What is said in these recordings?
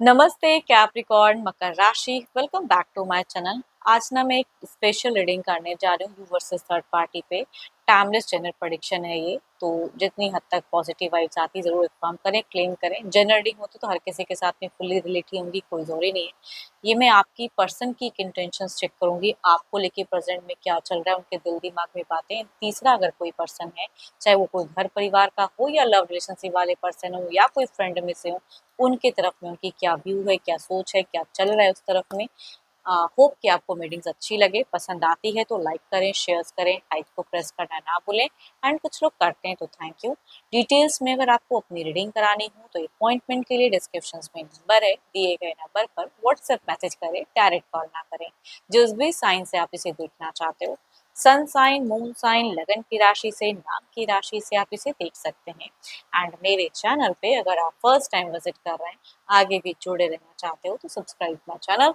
नमस्ते कैप्रिकॉर्न मकर राशि। Welcome back to my channel. आज ना मैं एक स्पेशल रीडिंग करने जा रही हूँ यू वर्सेस थर्ड पार्टी पे। टाइमलेस जनरल प्रेडिक्शन है ये, तो जितनी हद तक पॉजिटिव वाइब्स आती जरूर इन्फॉर्म करें, क्लेम करें। जनरल रीडिंग होती तो हर किसी के साथ में फुल्ली रिलेट ही होंगी, कोई जरूरी नहीं है। ये मैं आपकी पर्सन की इंटेंशंस चेक करूंगी, आपको लेके प्रेजेंट में क्या चल रहा है, उनके दिल दिमाग में बातें। तीसरा अगर कोई पर्सन है, चाहे वो कोई घर परिवार का हो या लव रिलेशनशिप वाले पर्सन हो या कोई फ्रेंड में से हो, उनके तरफ में उनकी क्या व्यू है, क्या सोच है, क्या चल रहा है उस तरफ में। होप कि आपको मीटिंग्स अच्छी लगे। पसंद आती है तो लाइक करें, शेयर्स करें, हाइप को प्रेस करना ना भूलें। एंड कुछ लोग करते हैं तो थैंक यू। डिटेल्स में अगर आपको अपनी रीडिंग करानी हो तो अपॉइंटमेंट के लिए डिस्क्रिप्शन में नंबर है, दिए गए नंबर पर व्हाट्सएप मैसेज करें, डायरेक्ट कॉल ना करें। जिस भी साइन से आप इसे देखना चाहते हो, सन साइन, मून साइन, लगन की राशि से, नाम की राशि से आप इसे देख सकते हैं। एंड मेरे चैनल पे अगर आप फर्स्ट टाइम विजिट कर रहे हैं, आगे भी जुड़े रहना चाहते हो तो subscribe my channel,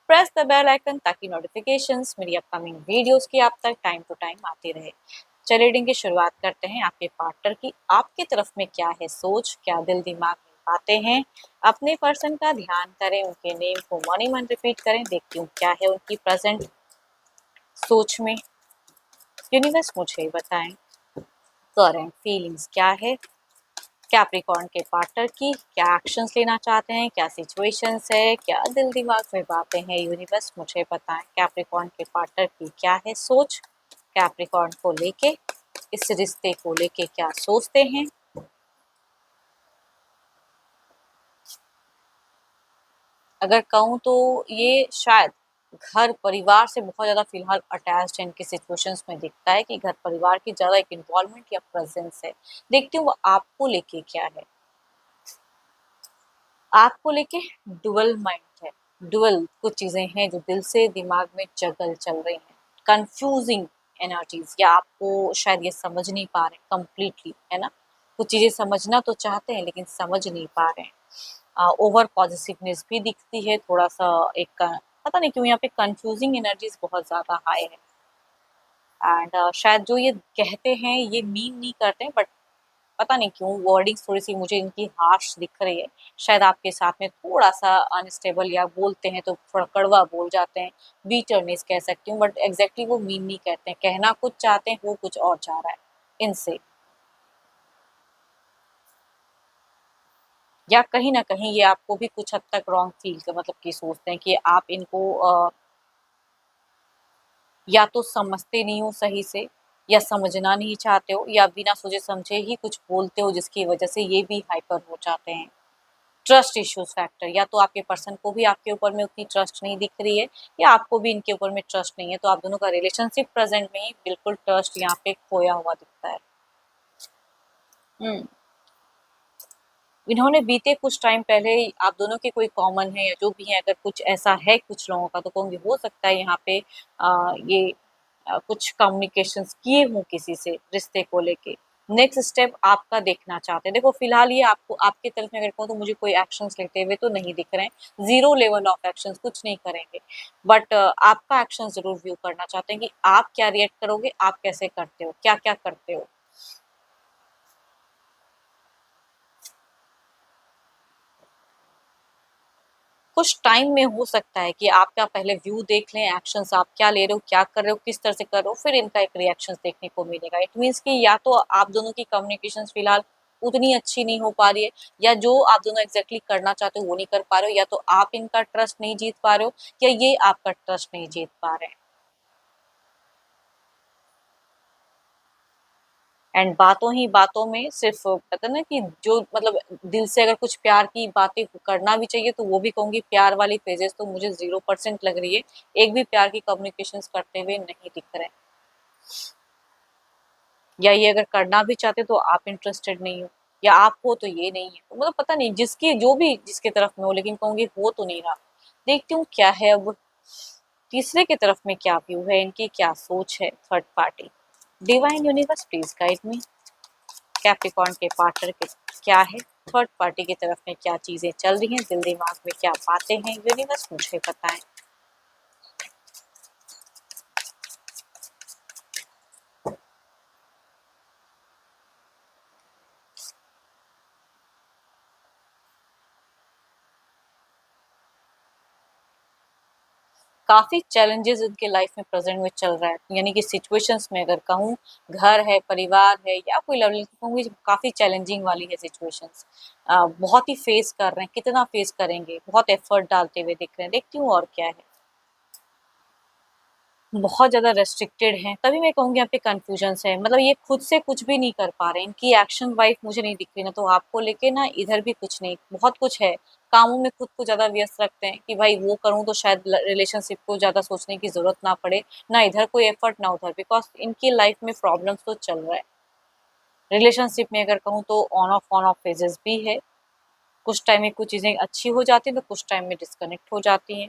press the bell icon ताकि नोटिफिकेशंस मेरी अपकमिंग वीडियोस की आप तक टाइम टू टाइम आती रहे। चलिए रीडिंग की शुरुआत करते हैं। आपके पार्टनर की आपकी तरफ में क्या है सोच, क्या दिल दिमाग में बातें हैं। अपने पर्सन का ध्यान करें, उनके नेम को मन ही मन रिपीट करें। देखती हूँ क्या है उनकी प्रेजेंट सोच में। यूनिवर्स मुझे बताएं करंट फीलिंग्स क्या है। कैप्रिकॉर्न के पार्टनर की क्या एक्शंस लेना चाहते हैं, क्या सिचुएशंस है, क्या दिल दिमाग में बातें हैं। यूनिवर्स मुझे बताएं कैप्रिकॉर्न के पार्टनर की क्या है सोच, कैप्रिकॉर्न को लेके, इस रिश्ते को लेके क्या सोचते हैं। अगर कहूँ तो ये शायद घर परिवार से बहुत ज़्यादा फिलहाल अटैच्ड है। इनकी सिचुएशंस में दिखता है कि घर परिवार की ज़्यादा एक इन्वॉल्वमेंट या प्रेजेंस है। देखती हूँ वो आपको लेके क्या है। आपको लेके डुअल माइंड है। डुअल कुछ चीजें हैं जो दिल से दिमाग में जगल चल रही हैं। कंफ्यूजिंग एनर्जीज, या आपको शायद ये समझ नहीं पा रहे कंप्लीटली, है ना। कुछ चीजें समझना तो चाहते हैं लेकिन समझ नहीं पा रहे हैं। ओवर पॉजिटिवनेस भी दिखती है थोड़ा सा। एक पता नहीं क्यों यहाँ पे कंफ्यूजिंग एनर्जीज बहुत ज्यादा हाई है। एंड शायद जो ये कहते हैं ये मीन नहीं करते, बट पता नहीं क्यों वर्डिंग्स थोड़ी सी मुझे इनकी हार्श दिख रही है। शायद आपके साथ में थोड़ा सा अनस्टेबल, या बोलते हैं तो थोड़ा कड़वा बोल जाते हैं, बीटरनेस कह सकती हूँ, बट एग्जैक्टली वो मीन नहीं कहते हैं। कहना कुछ चाहते हैं, वो कुछ और चाह रहा है इनसे। या कहीं ना कहीं ये आपको भी कुछ हद तक रॉन्ग फील कर मतलब कि सोचते हैं कि आप इनको या तो समझते नहीं हो सही से, या समझना नहीं चाहते हो, या बिना सोचे समझे ही कुछ बोलते हो जिसकी वजह से ये भी हाइपर हो जाते हैं। ट्रस्ट इश्यूज फैक्टर, या तो आपके पर्सन को भी आपके ऊपर में उतनी ट्रस्ट नहीं दिख रही है, या आपको भी इनके ऊपर में ट्रस्ट नहीं है। तो आप दोनों का रिलेशनशिप प्रेजेंट में ही बिल्कुल ट्रस्ट यहाँ पे खोया हुआ दिखता है। हम्म इन्होंने बीते कुछ टाइम पहले आप दोनों के कोई कॉमन है या जो भी है, अगर कुछ ऐसा है कुछ लोगों का, तो कहूँगी हो सकता है यहाँ पे ये कुछ कम्युनिकेशंस किए हों किसी से रिश्ते को लेके। नेक्स्ट स्टेप आपका देखना चाहते हैं। देखो फिलहाल ये आपको आपकी तरफ में अगर कहूँ तो मुझे कोई एक्शंस लेते हुए तो नहीं दिख रहे हैं। जीरो लेवल ऑफ एक्शंस कुछ नहीं करेंगे, बट आपका एक्शन जरूर व्यू करना चाहते हैं कि आप क्या रिएक्ट करोगे, आप कैसे करते हो, क्या क्या करते हो। कुछ टाइम में हो सकता है कि आपका पहले व्यू देख लें, एक्शंस आप क्या ले रहे हो, क्या कर रहे हो, किस तरह से कर रहे हो, फिर इनका एक रिएक्शंस देखने को मिलेगा। इट मीन्स कि या तो आप दोनों की कम्युनिकेशन फिलहाल उतनी अच्छी नहीं हो पा रही है, या जो आप दोनों एग्जैक्टली करना चाहते हो वो नहीं कर पा रहे हो, या तो आप इनका ट्रस्ट नहीं जीत पा रहे हो, या ये आपका ट्रस्ट नहीं जीत पा रहे हैं। एंड बातों ही बातों में सिर्फ कहते हैं ना कि जो मतलब दिल से अगर कुछ प्यार की बातें करना भी चाहिए तो वो भी कहूंगी प्यार वाली फेजेस तो मुझे 0% लग रही है। एक भी प्यार की कम्युनिकेशंस करते हुए नहीं दिख रहे हैं। या ये अगर करना भी चाहते तो आप इंटरेस्टेड नहीं हो, या आप हो तो ये नहीं है। तो मतलब पता नहीं जिसकी जो भी जिसके तरफ में हो, लेकिन कहूंगी हो तो नहीं रहा। देखती हूँ क्या है अब तीसरे की तरफ में क्या व्यू है, इनकी क्या सोच है third party. Divine universe please guide me. Capricorn के पार्टनर के क्या है, थर्ड पार्टी की तरफ में क्या चीजें चल रही हैं, दिल दिमाग में क्या बातें हैं। यूनिवर्स मुझे बताएं। काफी चैलेंजेस उनके लाइफ में प्रेजेंट में चल रहा है, यानी कि सिचुएशंस में अगर कहूँ, घर है, परिवार है या कोई लेवल कहूँगी, काफी चैलेंजिंग वाली है सिचुएशंस। बहुत ही फेस कर रहे हैं, कितना फेस करेंगे, बहुत एफर्ट डालते हुए दिख रहे हैं, देखती हूँ और क्या है। बहुत ज़्यादा रेस्ट्रिक्टेड हैं, तभी मैं कहूँगी यहाँ पे कन्फ्यूजन्स है, मतलब ये खुद से कुछ भी नहीं कर पा रहे हैं, इनकी एक्शन वाइज मुझे नहीं दिख रही, ना तो आपको लेके ना इधर भी कुछ नहीं, बहुत कुछ है, कामों में खुद को ज़्यादा व्यस्त रखते हैं कि भाई वो करूँ तो शायद रिलेशनशिप को ज़्यादा सोचने की ज़रूरत ना पड़े, ना इधर कोई एफर्ट ना उधर, बिकॉज इनकी लाइफ में प्रॉब्लम्स तो चल रहा है। रिलेशनशिप में अगर कहूँ तो ऑन ऑफ फेजेस भी है, कुछ टाइम में कुछ चीज़ें अच्छी हो जाती हैं तो कुछ टाइम में डिस्कनेक्ट हो जाती हैं।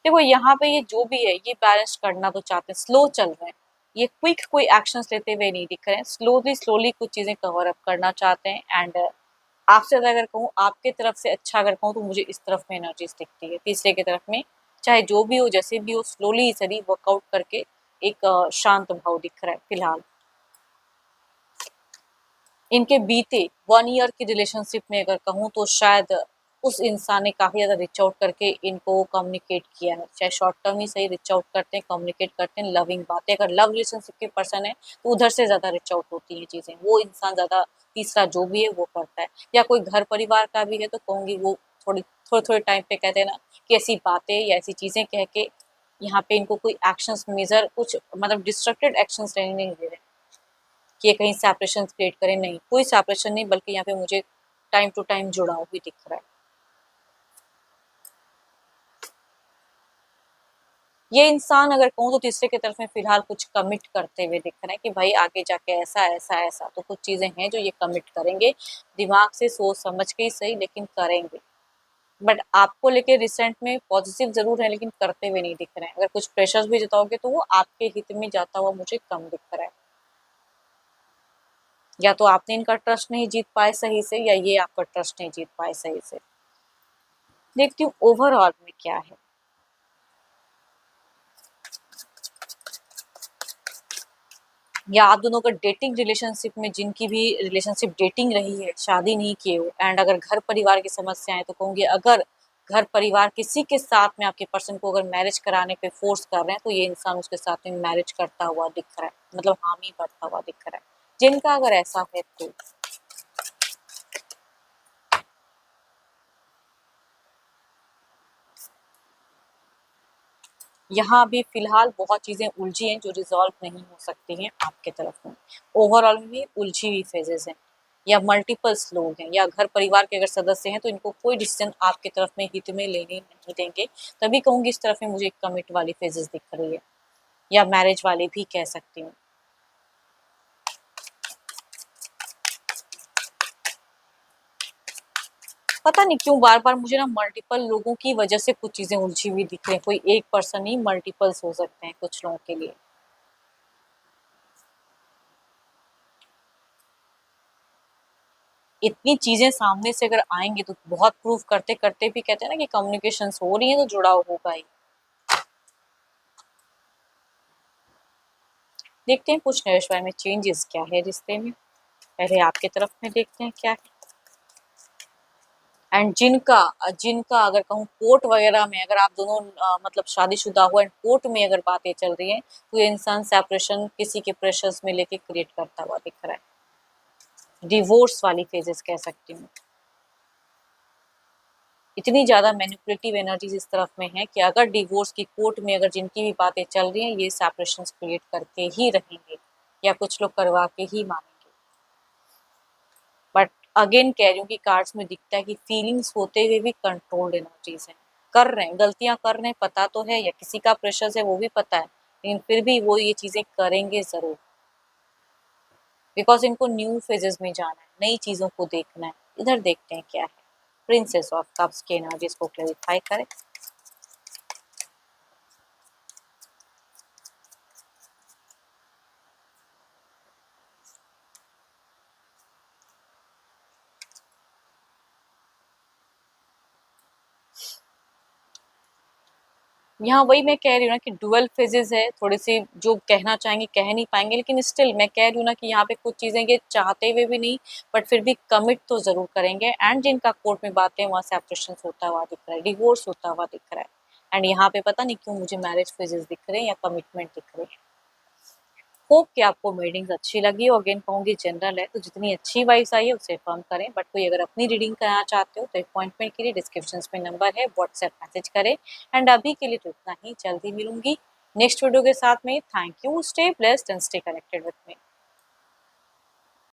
देखो यहाँ पे ये जो भी है ये बैलेंस करना तो चाहते हैं, स्लो चल रहे हैं, ये क्विक कोई एक्शंस लेते हुए नहीं दिख रहे हैं, स्लोली स्लोली कुछ चीजें कवर अप करना चाहते हैं। एंड आपसे ज्यादा अगर कहूँ, आपके तरफ से अच्छा अगर कहूँ तो मुझे इस तरफ में एनर्जीज दिखती है, तीसरे की तरफ में, चाहे जो भी हो जैसे भी हो, स्लोली सही वर्कआउट करके एक शांत भाव दिख रहा है फिलहाल। इनके बीते 1 ईयर की रिलेशनशिप में अगर कहूँ तो शायद उस इंसान ने काफ़ी ज़्यादा रीच आउट करके इनको कम्युनिकेट किया है, चाहे शॉर्ट टर्म ही सही, रीच आउट करते हैं, कम्युनिकेट करते हैं, लविंग बातें, अगर लव रिलेशनशिप के पर्सन है तो उधर से ज़्यादा रीच आउट होती हैं चीज़ें, वो इंसान ज़्यादा, तीसरा जो भी है वो करता है। या कोई घर परिवार का भी है तो कहूँगी वो थोड़े थोड़े टाइम पे कहते हैं ना कि ऐसी बातें या ऐसी चीज़ें कह के यहाँ पे इनको कोई एक्शंस मेजर कुछ मतलब डिस्ट्रक्टेड एक्शंस लेने नहीं दे रहे, कि ये कहीं सेपरेशन क्रिएट करे, नहीं, कोई सेपरेशन नहीं, बल्कि यहाँ पे मुझे टाइम टू टाइम जुड़ाव भी दिख रहा है। ये इंसान अगर कहूँ तो तीसरे की तरफ में फिलहाल कुछ कमिट करते हुए दिख रहे हैं कि भाई आगे जाके ऐसा ऐसा ऐसा, तो कुछ चीजें हैं जो ये कमिट करेंगे, दिमाग से सोच समझ के ही सही, लेकिन करेंगे। बट आपको लेके रिसेंट में पॉजिटिव जरूर है, लेकिन करते हुए नहीं दिख रहे हैं, अगर कुछ प्रेशर्स भी जताओगे तो वो आपके हित में जाता हुआ मुझे कम दिख रहा है। या तो आपने इनका ट्रस्ट नहीं जीत पाए सही से, या ये आपका ट्रस्ट नहीं जीत पाए सही से। देखती हूँ ओवरऑल में क्या है। या आप दोनों का डेटिंग रिलेशनशिप में, जिनकी भी रिलेशनशिप डेटिंग रही है, शादी नहीं किए हो, एंड अगर घर परिवार की समस्या है तो कहूँगी, अगर घर परिवार किसी के साथ में आपके पर्सन को अगर मैरिज कराने पे फोर्स कर रहे हैं तो ये इंसान उसके साथ में मैरिज करता हुआ दिख रहा है, मतलब हामी भरता हुआ दिख रहा है, जिनका अगर ऐसा है तो। यहाँ भी फिलहाल बहुत चीजें उलझी हैं जो रिजॉल्व नहीं हो सकती हैं आपके तरफ में, ओवरऑल में भी उलझी हुई फेजेस हैं, या मल्टीपल्स लोग हैं, या घर परिवार के अगर सदस्य हैं तो इनको कोई डिसीजन आपके तरफ में हित में लेने नहीं देंगे, तभी कहूंगी इस तरफ में मुझे एक कमिट वाली फेजेस दिख रही है, या मैरिज वाली भी कह सकती हूँ। पता नहीं क्यों बार बार मुझे ना मल्टीपल लोगों की वजह से कुछ चीजें उलझी हुई दिख रही हैं, कोई एक पर्सन नहीं, मल्टीपल्स हो सकते हैं कुछ लोगों के लिए। इतनी चीजें सामने से अगर आएंगी तो बहुत प्रूफ करते करते भी कहते हैं ना कि कम्युनिकेशन हो रही है तो जुड़ाव होगा ही। देखते हैं कुछ नरेश में चेंजेस क्या है रिश्ते में, पहले आपके तरफ में देखते हैं क्या है। एंड जिनका जिनका अगर कहूँ कोर्ट वगैरह में, अगर आप दोनों मतलब शादीशुदा हो एंड कोर्ट में अगर बातें चल रही हैं तो ये इंसान सेपरेशन किसी के प्रेशर्स में लेके क्रिएट करता हुआ दिख रहा है, डिवोर्स वाली फेजेस कह सकती हूँ। इतनी ज़्यादा मैनिपुलेटिव एनर्जीज इस तरफ में है कि अगर डिवोर्स की कोर्ट में अगर जिनकी भी बातें चल रही हैं, ये सेपरेशन क्रिएट करके ही रहेंगे, या कुछ लोग करवा के ही मानेंगे। बट अगेन कह रही हूँ कि कार्ड्स में दिखता है कि फीलिंग्स होते हुए भी कंट्रोल्ड एनर्जीज हैं, कर रहे हैं, गलतियां कर रहे हैं, पता तो है, या किसी का प्रेशर है वो भी पता है, लेकिन फिर भी वो ये चीजें करेंगे जरूर, बिकॉज इनको न्यू फेजेस में जाना है, नई चीजों को देखना है। इधर देखते हैं क्या है, प्रिंसेस ऑफ कप्स के एनर्जीज को क्लैरिफाई करें। यहाँ वही मैं कह रही हूँ ना कि डुअल फेजेस है, थोड़ी सी जो कहना चाहेंगे कह नहीं पाएंगे, लेकिन स्टिल मैं कह रही हूँ ना कि यहाँ पे कुछ चीजें ये चाहते हुए भी नहीं, बट फिर भी कमिट तो जरूर करेंगे। एंड जिनका कोर्ट में बातें वहाँ सेपरेशन होता हुआ दिख रहा है, डिवोर्स होता हुआ दिख रहा है, एंड यहाँ पे पता नहीं क्यों मुझे मैरिज फेजेस दिख रहे हैं या कमिटमेंट दिख रहे हैं। होप कि आपको रीडिंग्स अच्छी लगी हो। अगेन कहूँगी जनरल है, तो जितनी अच्छी वाइब्स आई है उसे फर्म करें, बट कोई अगर अपनी रीडिंग कराना चाहते हो तो अपॉइंटमेंट के लिए डिस्क्रिप्शन में नंबर है, व्हाट्सएप मैसेज करें। एंड अभी के लिए तो इतना ही, जल्दी मिलूंगी नेक्स्ट वीडियो के साथ में। Thank you, stay blessed and stay connected with me.